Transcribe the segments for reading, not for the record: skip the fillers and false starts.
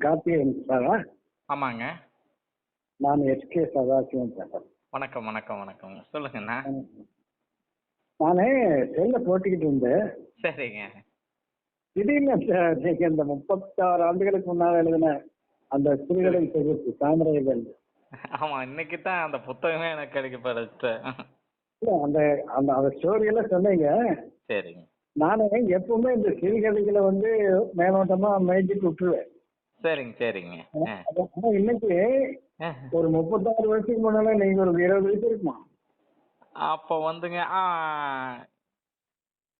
கார்த்திகேயன் சாரா? ஆமாங்க. நான் எஸ்கே சதாசிவம் பேசுறேன். வணக்கம், வணக்கம், வணக்கம். சொல்லுங்கண்ணா. நானு செல்ல போட்டுக்கிட்டு இருந்தேன். சரிங்க. திடீர்னு நீங்க இந்த 36 ஆண்டுகளுக்கு முன்னால எழுதின அந்த சிறுகதை தொகுப்பு தாமரைகள், ஆமா, இன்னைக்கு தான் அந்த புத்தகமே எனக்கு கிடைக்கப்பட்டுச்சு. இல்ல அந்த அந்த அந்த ஸ்டோரி எல்லாம் சொன்னீங்க. சரிங்க. நானு எப்பவுமே இந்த சிறுகதைகளை மேலோட்டமா மேய்ச்சிட்டு விட்டுருவேன். சரிங்க, சரிங்க. ஆனா இன்னைக்கு ஒரு 36 வருஷத்துக்கு முன்னால நீங்க ஒரு 20 வயசு இருக்குமா? அப்போ வந்துங்க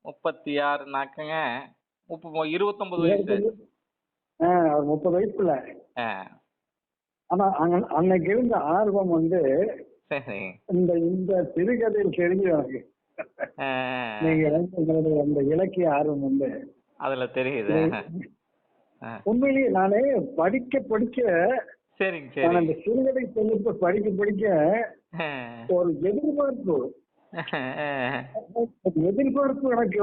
36 நாக்குங்க 29 வயசு. ஒரு 30 வயசுக்குள்ள. ஆ, ஆனா அன்னைக்கு இருந்த ஆர்வம் சரிங்க. இந்த இந்த சிறுகதையில் தெரிஞ்சு எனக்கு. ஆ, நீங்க உங்களுடைய அந்த இலக்கிய ஆர்வம் அதுல தெரியுது. ஆ, உண்மையிலேயே நானே படிக்க படிக்க, சரிங்க, நான் அந்த சரிங்க. சிறுகதை தொகுப்பை படிக்க படிக்க ஆ, ஒரு எதிர்பார்ப்பு எனக்கு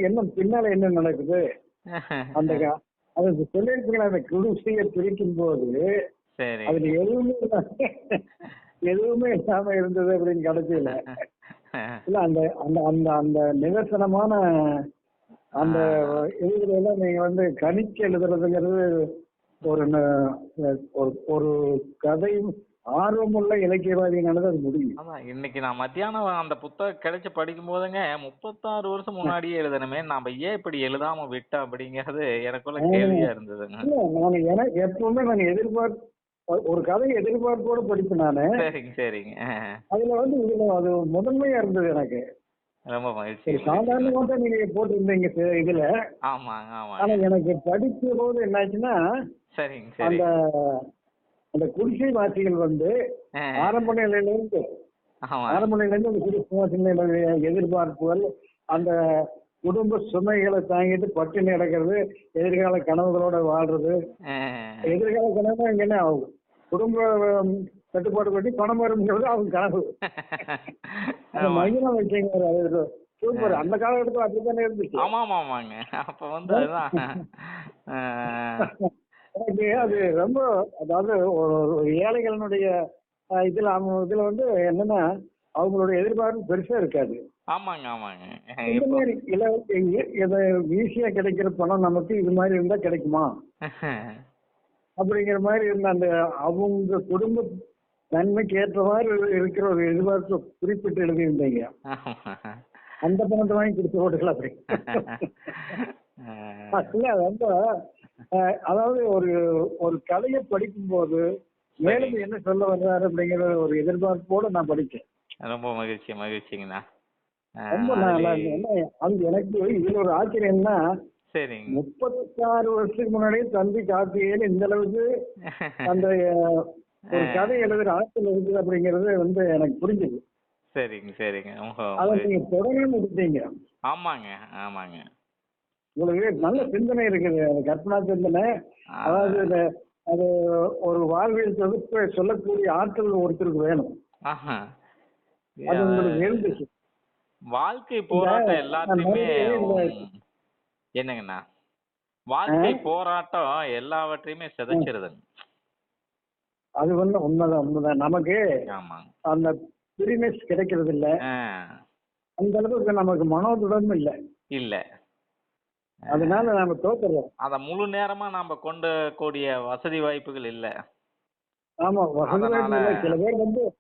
என்ன பின்னால என்ன நடக்குது அந்த அது சொல்லியிருக்கீங்க. அந்த குடிசையை பிரிக்கும் போது சரி. அதுல எதுவுமே இல்லாம இருந்தது அப்படின்னு கடைசியில இல்ல அந்த அந்த அந்த அந்த நிதர்சனமான அந்த எழுதுறதெல்லாம் நீங்க கணிச்சு எழுதுறதுங்கிறது ஒரு ஒரு கதை ஆர்வமுள்ள இலக்கியவாதினாலதான் அது முடியும். அதான் இன்னைக்கு நான் மத்தியானம் அந்த புத்தகம் கிடைச்சு படிக்கும் போதுங்க 36 வருஷம் முன்னாடியே எழுதணுமே, நாம ஏன் இப்படி எழுதாம விட்டோம் அப்படிங்கிறது எனக்குள்ள கேள்வியா இருந்ததுங்க. இல்ல நான் எப்பவுமே நான் ஒரு கதையை எதிர்பார்ப்போட படிப்பேன் நானு. சரிங்க, சரிங்க. அதுல இதுல அது முதன்மையா இருந்தது எனக்கு. ரொம்ப மகிழ்ச்சி. சாதாரணமா தான் நீங்க போட்டிருந்தீங்க இதுல. ஆமாங்க, ஆனா ஆமாங்க. எனக்கு படிக்கும் போது என்னாச்சுன்னா, சரிங்க, அந்த சரி. அந்த குடிசை வாசிகள் ஆரம்ப நிலையில இருந்து ஆமா. ஆரம்ப நிலையில இருந்து அந்த குடிசை வாசிகளுடைய எதிர்பார்ப்புகள், அந்த குடும்ப சுமைகளை தாங்கிட்டு பட்டினி கிடக்கிறது, எதிர்கால கனவுகளோட வாழ்றது. எதிர்கால கனவு என்ன ஆகும்? குடும்ப கட்டுப்பாடு பண்ணி பணம் வருங்கிறது அவங்க கனவு. அந்த மையம் வச்சுங்க சூப்பர். அந்த காலகட்டத்தில் அப்படித்தானே இருந்துச்சு. ஆமா, ஆமாங்க. அப்ப அதுதான். எனக்கு அது ரொம்ப, அதாவது ஒரு ஏழைகளினுடைய இதுல என்னன்னா அவங்களுடைய எதிர்பார்ப்பு பெருசா இருக்காது. ஆமாங்க, ஆமாங்க. இந்த மாதிரி ஈஸியா கிடைக்கிற பணம் நமக்கு இது மாதிரி இருந்தா கிடைக்குமா அப்படிங்கிற மாதிரி இருந்த அந்த அவங்க குடும்ப நன்மைக்கு ஏற்ற மாதிரி இருக்கிற ஒரு எதிர்பார்ப்பு குறிப்பிட்டு எழுதியிருந்தீங்க. அந்த பணத்தை வாங்கி கொடுத்து ஓட்டுகள் அப்படி இல்ல. ரொம்ப அதாவது ஒரு ஒரு கதையை படிக்கும் போது மேலும் என்ன சொல்ல வர்றாரு அப்படிங்கிற ஒரு எதிர்பார்ப்போட நான் படிச்சேன். ரொம்ப மகிழ்ச்சி, மகிழ்ச்சிங்கண்ணா. ரொம்ப நல்லா இருந்தது. அது எனக்கு இதுல ஒரு ஆச்சரியம்னா, 36 வருஷத்துக்கு முன்னாடியே தம்பி கார்த்திகேயன் இந்த அளவுக்கு அந்த ஒரு கதை எழுதுற ஆற்றல் இருக்குது அப்படிங்கறது எனக்கு புரிஞ்சது. சரிங்க, சரிங்க. அதை நீங்க தொடர்ந்து எடுத்தீங்க. ஆமாங்க, ஆமாங்க. உங்களுக்கு நல்ல சிந்தனை இருக்குது, கற்பனா சிந்தனை. அதாவது அது ஒரு வாழ்வியல் தொகுப்பை சொல்லக்கூடிய ஆற்றல் ஒருத்தருக்கு வேணும். அது உங்களுக்கு இருந்துச்சு. வாழ்க்கை போராட்டம் எல்லாத்தையுமே என்னங்கண்ணா, வாழ்க்கை போராட்டம் எல்லாவற்றையுமே சிதைச்சிருதுங்க. அது உண்மைதான். நமக்கு அந்த ஃப்ரீனஸ் கிடைக்கிறது இல்ல. அந்த அளவுக்கு நமக்கு மனோதுடம் இல்ல. அதனால நாம தோத்துறோம். அத முழு நேரமா நாம கொண்ட கூடிய வசதி வாய்ப்புகள் இல்ல. ஆமா, வசதி வாய்ப்பு இல்ல. சில பேர்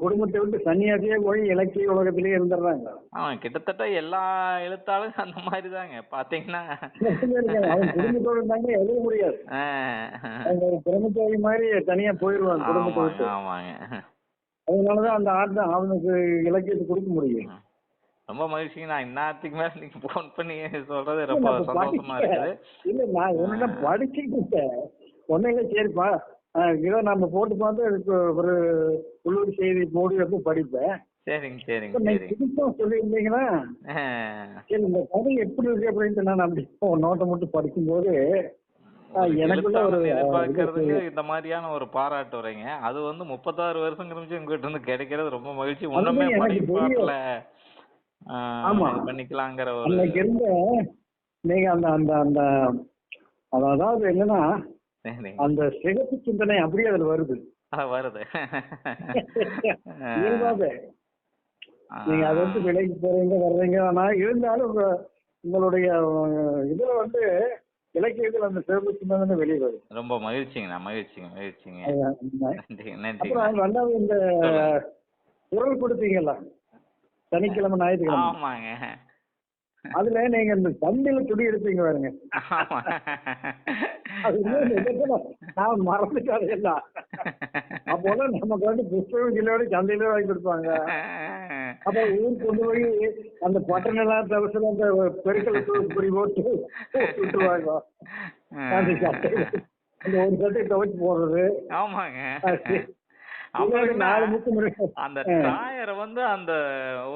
குடும்பத்தை விட்டு சன்னியாசியே போய் இலக்கிய உலகத்திலேயே இருந்துடுறாங்க. கிட்டத்தட்ட எல்லா எழுத்தாலும் அந்த மாதிரி தாங்க பாத்தீங்கன்னா. அவங்க குடும்பத்தோட இருந்தாங்க எழுத முடியாது. அவங்க பிரம்மச்சாரி மாதிரி தனியா போயிருவாங்க குடும்பத்தை விட்டு. அதனாலதான் அந்த ஆர்ட் அவனுக்கு இலக்கியத்தை கொடுக்க முடியும். ரொம்ப மகிழ்ச்சிங்க. நான் இந்நேரத்துக்கு மேல நீங்க போன் பண்ணி சொல்றது ரொம்ப சந்தோஷமா இருக்குது. இல்ல, நான் ஒண்ணு படிச்சுட்டு இருக்கேன். ஒன்னும் சரிப்பா, இதை நம்ம போட்டு பார்த்து ஒரு உள்ளூர் செய்தி மூடி வந்து படிப்பேன். சரிங்க, சரிங்க. சொல்லியிருந்தீங்கன்னா சரி இந்த கதை எப்படி இருக்கு அப்படின்ட்டு நான் அப்படி நோட்டை மட்டும் படிக்கும்போது எனக்குள்ள ஒரு எதிர்பார்க்கறதுக்கு இந்த மாதிரியான ஒரு பாராட்டு வரைங்க. அது 36 வருஷம் கழிச்சு உங்ககிட்ட இருந்து கிடைக்கிறது ரொம்ப மகிழ்ச்சி. ஒண்ணுமே படிப்பாட்டுல பண்ணிக்கலாங்கிற ஒரு இருந்த நீங்க அந்த அந்த அந்த அதாவது என்னன்னா சரி. அந்த சிகப்பு சிந்தனை அப்படியே அதுல வருது. வருது. இயல்பாவே ஆ. நீங்க அதை வந்து விலைக்கு போறீங்க வர்றீங்க, ஆனா இருந்தாலும் உங்களுடைய இதுல வந்து இலக்கியத்துல அந்த சிறப்பு சிந்தனை வெளியே வருது. ரொம்ப மகிழ்ச்சிங்கண்ணா, மகிழ்ச்சிங்க, மகிழ்ச்சிங்க. அதுதான். நன்றி, நன்றிங்கண்ணா. அப்புறம் ரெண்டாவது இந்த சொல்லுங்க. குரல் கொடுத்தீங்கல்ல சனிக்கிழமை ஞாயிற்றுக்கிழமை, ஆமாங்க. அதுல நீங்க இந்த சந்தையில துணி எடுப்பீங்க பாருங்க. ஆமா. அது இன்னும் நிஜத்துல நான் மறந்துட்டாரு எல்லாம். அப்போலாம் நமக்கு வந்து புஸ்தகம் கிலோட சந்தையில வாங்கி கொடுப்பாங்க. அப்ப ஊருக்கு கொண்டு போய் அந்த பட்டணெல்லாம் தவிர அந்த பெருக்கல் இப்படி போட்டு விட்டுருவாங்க. அந்த சட்டையில அந்த ஒரு சட்டையை துவைச்சு போடுறது. ஆமாங்க. இன்னொரு 4 முக்கு அந்த டாயரை வந்து அந்த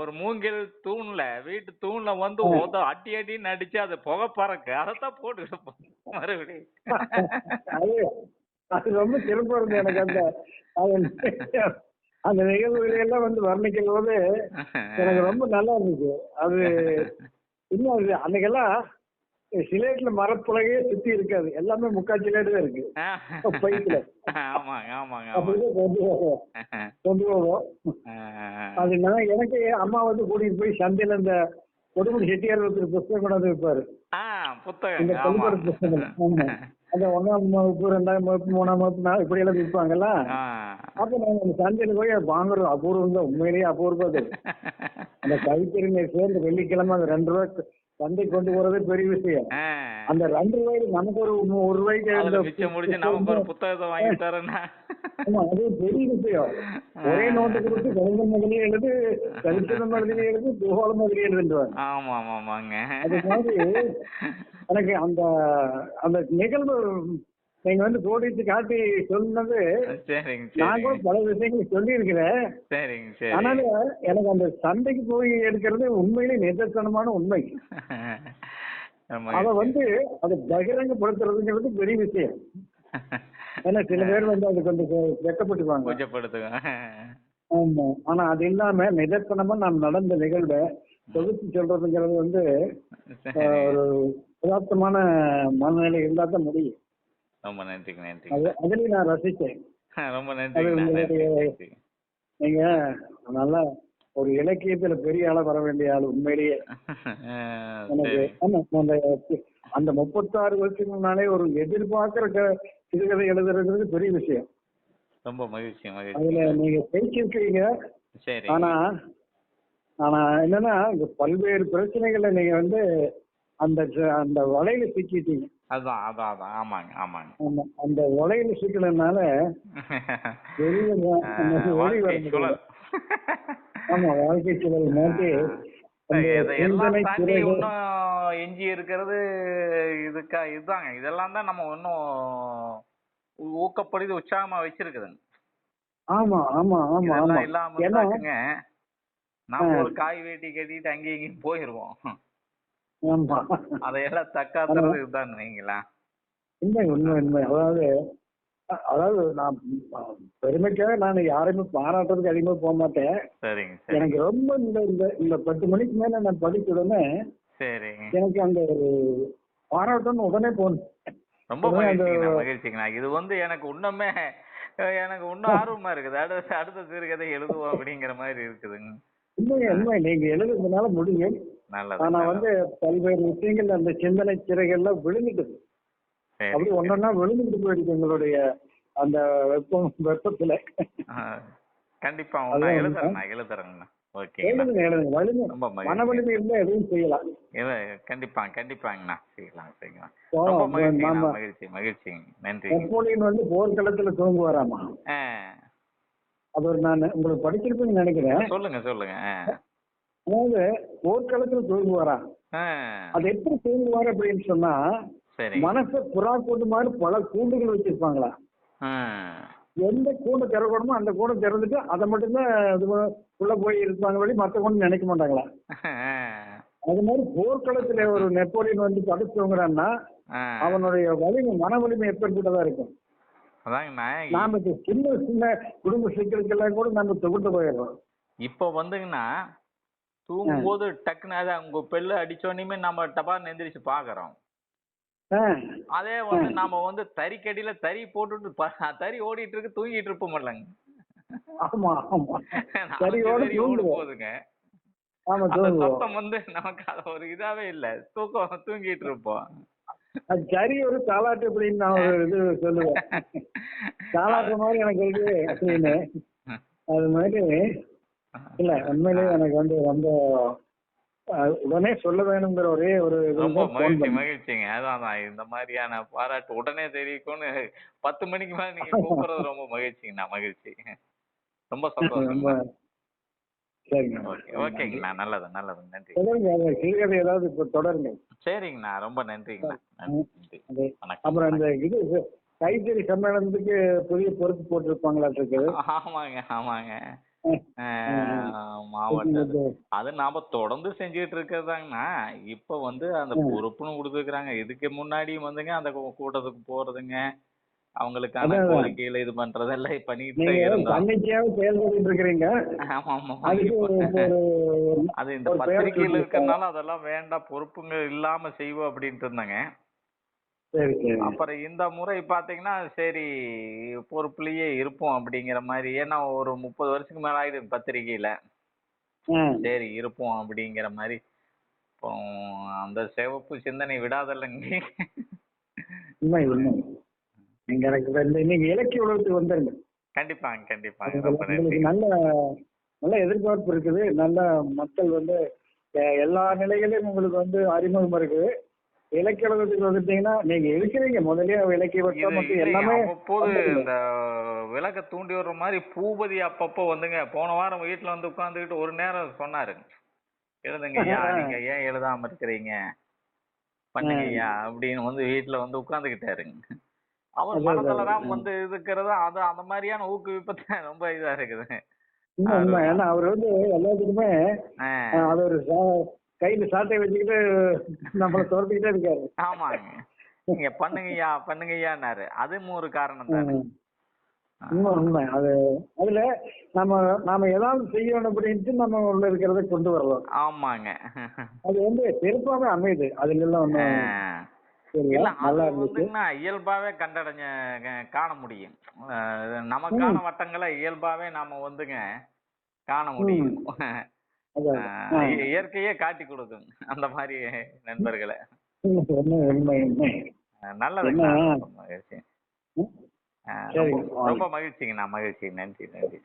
ஒரு மூங்கில் தூண்ல, வீட்டு தூண்ல வந்து அடி அடின்னு அடிச்சு அது புகை பறக்கு, அதைத்தான் போட்டு மறுபடியும். அது அது ரொம்ப சிறப்பா இருந்தது எனக்கு. அந்த நிகழ்வுகளை எல்லாம் வந்து வர்ணிக்கும் போது எனக்கு ரொம்ப நல்லா இருந்துச்சு. அது இன்னும் அது அன்னைக்கெல்லாம் சிலேட்ல மரப்புலகையே சுத்தி இருக்காது, எல்லாமே முக்கால் சிலேட்டு தான் இருக்கு பைக்குல. ஆமாங்க, ஆமாங்க, அப்படியே கொண்டு போவோம். அது என்னன்னா எனக்கு அம்மா வந்து கூட்டிட்டு போய் சந்தையில இந்த கொடுமுடி செட்டியார் ஒருத்தர் புத்தகம் கொண்டாந்து வைப்பாரு. இந்த பள்ளிக்கூட புத்தகம். ஆமா, அந்த 1ஆம் வகுப்பு 2ஆம் வகுப்பு 3ஆம் வகுப்பு இப்படி எல்லாம் விற்பாங்கல்ல. அப்ப நாங்க அந்த சந்தையில போய் வாங்குறோம். அபூர்வம் தான், உண்மையிலேயே அபூர்வம் அது. அந்த கைத்தறிஞை சேர்ந்து வெள்ளிக்கிழமை அந்த 2 ரூபாய் சந்தை கொண்டு போறதே பெரிய விஷயம். அந்த 2 ரூபாய்க்கு நமக்கு ஒரு 1 ரூபாய்க்கு நமக்கு ஒரு புத்தகத்தை வாங்கி தரேன்னா அது பெரிய விஷயம். ஒரே நோட்டு கொடுத்து கணித மாதிரியே எழுது, சரித்திர மாதிரியே எழுது, பூகோள மாதிரியே எழுதுவாங்க. ஆமா ஆமாங்க. அது மாதிரி எனக்கு அந்த அந்த நிகழ்வு நீங்க வந்து கோடிட்டு காட்டி சொன்னது, நான் கூட பல விஷயங்கள் சொல்லி இருக்கிறேன். ஆனாலும் எனக்கு அந்த சந்தைக்கு போய் எடுக்கிறது உண்மையிலே நிதர்சனமான உண்மை. அத வந்து அதை பகிரங்கப்படுத்துறதுங்கிறது பெரிய விஷயம். ஏன்னா சில பேர் வந்து அது கொஞ்சம் வெட்டப்பட்டுவாங்க. ஆமா, ஆனா அது இல்லாம நிதர்சனமா நாம் நடந்த நிகழ்வை தொகுத்து சொல்றதுங்கிறது வந்து ஒரு யதார்த்தமான மனநிலை இருந்தா தான் முடியும். ரொம்ப நன்றிங்க, நன்றி. அதுலயும் நான் ரசிச்சேன். ரொம்ப நன்றி. நீங்க நல்லா ஒரு இலக்கியத்துல பெரிய ஆளா வர வேண்டிய ஆள் உண்மையிலேயே. எனக்கு அந்த 36 வருஷத்துக்கு முன்னாலே ஒரு எதிர்பார்க்கிற சிறுகதை எழுதுறது பெரிய விஷயம். ரொம்ப மகிழ்ச்சி. அதுல நீங்க பேசியிருக்கீங்க. ஆனா ஆனா என்னன்னா பல்வேறு பிரச்சனைகளை நீங்க வந்து அந்த அந்த வலையில சிக்கிட்டீங்க. ஆமாங்க, ஆமாங்க. அந்த வலையில சிக்கலனால ஆமா, வாழ்க்கை சூழல் மாற்றி எஞ்சி இருக்கிறது இதுதாங்க. இதெல்லாம் தான் நம்ம இன்னும் ஊக்கப்படுத்தி உற்சாகமா வச்சிருக்குதுங்க. ஆமா ஆமா ஆமா ஆமா. இல்லாம நாம ஒரு காய் வேட்டி கட்டிட்டு அங்கேயும் இங்கேயும் போயிருவோம். அதையெல்லாம் தக்காத்துறது இதுதான் நீங்களா? உண்மை உண்மை உண்மை. அதாவது நான் பெருமைக்காக நான் யாரையுமே பாராட்டுறதுக்கு அதிகமா போக மாட்டேன். எனக்கு ரொம்ப இந்த 10 மணிக்கு மேல நான் படிச்ச உடனே எனக்கு அந்த ஒரு பாராட்டம்னு உடனே போகணும். ரொம்ப மகிழ்ச்சிங்கண்ணா. இது வந்து எனக்கு இன்னுமே எனக்கு இன்னும் ஆர்வமா இருக்குது. அடுத்த சிறுகதை எழுதுவோம் அப்படிங்கிற மாதிரி இருக்குதுங்க. உண்மை நீங்க எழுதுறதுனால முடியும். ஆனா வந்து பல்வேறு விஷயங்கள் அந்த சிந்தனை சிறைகள்லாம் விழுந்துட்டுது. அப்படி ஒன்னொன்னா விழுந்துட்டு போயிடுச்சு உங்களுடைய அந்த வெப்பத்துல. கண்டிப்பா எழுதுறேங்கண்ணா. மன வலிமை இருந்தா எதுவும் செய்யலாம். கண்டிப்பாங்கண்ணா, செய்யலாம். மகிழ்ச்சி. நன்றி. நெப்போலியன் வந்து போர்க்களத்துல தூங்குவாராமா. அது நான் உங்களுக்கு படிச்சிருப்பேன்னு நினைக்கிறேன். சொல்லுங்க. அதாவது போர்க்களத்துல தூங்குவாரா. அது எப்படி தூங்குவாரு அப்படின்னு சொன்னா, மனச புறா கூண்டு மாதிரி பல கூண்டுகள் வச்சிருப்பாங்களா. எந்த கூண்டு திறக்கணுமோ அந்த கூண்டை திறந்துட்டு அதை மட்டும்தான் உள்ள போய் இருப்பாங்க, வழி மற்ற கூண்டு நினைக்க மாட்டாங்களா. அது மாதிரி போர்க்களத்துல ஒரு நெப்போலியன் வந்து படுத்துங்கிறான்னா அவனுடைய வலிமை, மன வலிமை எப்படிப்பட்டதா இருக்கும். நாம சின்ன சின்ன குடும்ப சிக்கலுக்கெல்லாம் கூட நம்ம தொகுத்து போயிடுறோம். இப்போ வந்துங்கன்னா தூங்கும் போது டக்குன்னு உங்க பெல்லு அடிச்சோடனே நம்ம டபான்னு எந்திரிச்சு பாக்குறோம். ஆ, அதே ஆ. வந்து நாம வந்து தறிக்கடியில தறி போட்டுட்டு தறி ஓடிட்டு இருக்கு தூங்கிட்டு இருப்போம்லங்க. ஆமா ஆமா. 4 சரியோட தறி ஓடு தூங்குவோம். போகுதுங்க. ஆமா அந்த தூங்குவோம். சத்தம் வந்து நமக்கு அது ஒரு இதாவே இல்ல. தூங்கிட்டு இருப்போம். அது சரி ஒரு தாலாட்டு அப்படின்னு நான் ஒரு இது சொல்லுவேன். தாலாட்டு மாதிரி எனக்கு இருக்கு அப்படின்னு. அது மாதிரி இல்ல உண்மையிலேயே எனக்கு வந்து ரொம்ப உடனே சொல்ல வேணுங்கிற ஒரே ஒரு ரொம்ப இதுதான் போன் மகிழ்ச்சி பண்ணேன். மகிழ்ச்சிங்க. அதான் இந்த மாதிரியான பாராட்டு உடனே தெரிவிக்கும்னு 10 மணிக்கு மேல நீங்க கூப்பிடுறது ரொம்ப மகிழ்ச்சிங்கண்ணா, மகிழ்ச்சி. ரொம்ப ரொம்ப சந்தோஷங்கண்ணா. சரிங்க. ஓகே, ரொம்ப நன்றி. ஓகேங்கண்ணா. நல்லது, நல்லது. நன்றி. தொடருங்க அந்த சிறுகதை ஏதாவது இப்ப தொடருங்க. சரிங்கண்ணா. ரொம்ப நன்றிங்கண்ணா. நன்றி, ம். நன்றி. அது வணக்கம், அப்புறம் இந்த வணக்கம். இது கைத்தறி சம்மேளனத்துக்கு புதிய பொறுப்பு போட்டிருப்பாங்களாட்டு இருக்குது. ஆமாங்க, ஆமாங்க. ம், ம். மாவட்ட இது, அது நாம தொடர்ந்து செஞ்சுட்டு இருக்கிறதாங்கண்ணா. இப்ப வந்து அந்த ம். பொறுப்புன்னு குடுத்துருக்காங்க. இதுக்கு முன்னாடி வந்துங்க அந்த கூட்டத்துக்கு போறதுங்க, அவங்களுக்கான அதான் அதான். கோரிக்கைகளை இது பண்றதெல்லாம் பண்ணிட்டு நீங்க தான் இருந்தோம். தன்னிச்சையாவே செயல்பட்டு இருக்கிறீங்க. ஆமா, ஆமா. அதுக்கு இப்ப இப்போ ஒரு அது இந்த ஒரு பெயர் பத்திரிக்கையில சூட்டியிருக்காங்க. இருக்கறனால அதெல்லாம் வேண்டாம், பொறுப்புங்க இல்லாம செய்வோம் அப்படின்ட்டு இருந்தாங்க. சரி சரி. அப்புறம் இந்த முறை பாத்தீங்கன்னா, சரி பொறுப்புலயே இருப்போம் அப்படிங்கிற மாரி. ஏன்னா ஒரு 30 வருஷத்துக்கு மேல ஆயிடுது பத்திரிக்கையில. ஆ. சரி இருப்போம் அப்படிங்கிற மாரி. இப்போ அந்த சிவப்பு சிந்தனை விடாதல்லங்க. உண்மை உண்மை. நீங்க எனக்கு நீங்க இலக்கிய உலகத்துக்கு வந்துருங்க. கண்டிப்பாங்க, கண்டிப்பாங்க. ரொம்ப உங்களுக்கு நன்றிங்க. நல்ல நல்ல எதிர்பார்ப்பு இருக்குது. நல்ல மக்கள் வந்து எல்லா நிலைகளிலும் உங்களுக்கு வந்து அறிமுகம் இருக்குது. இலக்கிய உலகத்துக்கு வந்துட்டீங்கன்னா நீங்க இருக்கிறீங்க முதல்லயே இலக்கிய வட்டம் இது மட்டும் இல்லைங்க. எல்லாமே அவ்வப்போது வந்துருங்க. இந்த விளக்க தூண்டி விடுற மாரி பூபதி அப்பப்போ வந்துங்க, போன வாரம் வீட்ல வந்து உட்கார்ந்துகிட்டு ஒரு நேரம் சொன்னாரு. "எழுதுங்கய்யா, நீங்க ஏன் எழுதாம இருக்கிறீங்க? ஆ, பண்ணுங்கய்யா" அப்படின்னு வந்து வீட்ல வந்து உட்கார்ந்துகிட்டாருங்க. அவர் அதான் அதான். மனதளராம வந்து இருக்கிறது அது அந்த மாதிரியான ஊக்குவிப்பத்த ரொம்ப இதா இருக்குது. உண்மை அவரு உண்மை. ஏன்னா அவர் வந்து எல்லாத்துக்குமே ஆ, அது ஒரு கையில சாட்டை வச்சுக்கிட்டு நம்மள துரத்திக்கிட்டே இருக்காரு. ஆமாங்க. நீங்க பண்ணுங்கய்யா, பண்ணுங்கய்யான்னாரு. அதுவும் ஒரு காரணம் தானே. ம். ஆ, உண்மை உண்மை. அது அதுல நாம நாம ஏதாவது செய்யணும் அப்படின்ட்டு நம்ம உள்ள இருக்கிறத கொண்டு வரலாம். ஆமாங்க. அது வந்து சிறப்பாவே அமையுது. அதுல எல்லாம் ஆ. ஒண்ணும் தெரியல. இல்ல அது நல்லா இருந்துச்சு. வந்துங்கன்னா இயல்பாவே காண முடியும். நமக்கான ம். வட்டங்கள இயல்பாவே நாம வந்துங்க காண ம். முடியும். அதான். ஆ. இயற்கையே காட்டிக் கொடுக்கும். அந்த மாரி நண்பர்கள. உண்மை உண்மை உண்மை. என்ன நல்லதுங்கண்ணா. ரொம்ப மகிழ்ச்சி. ம். ரொம்ப சரிங்க. ரொம்ப வாங்க. மகிழ்ச்சிங்கண்ணா. மகிழ்ச்சி. நன்றி, நன்றி.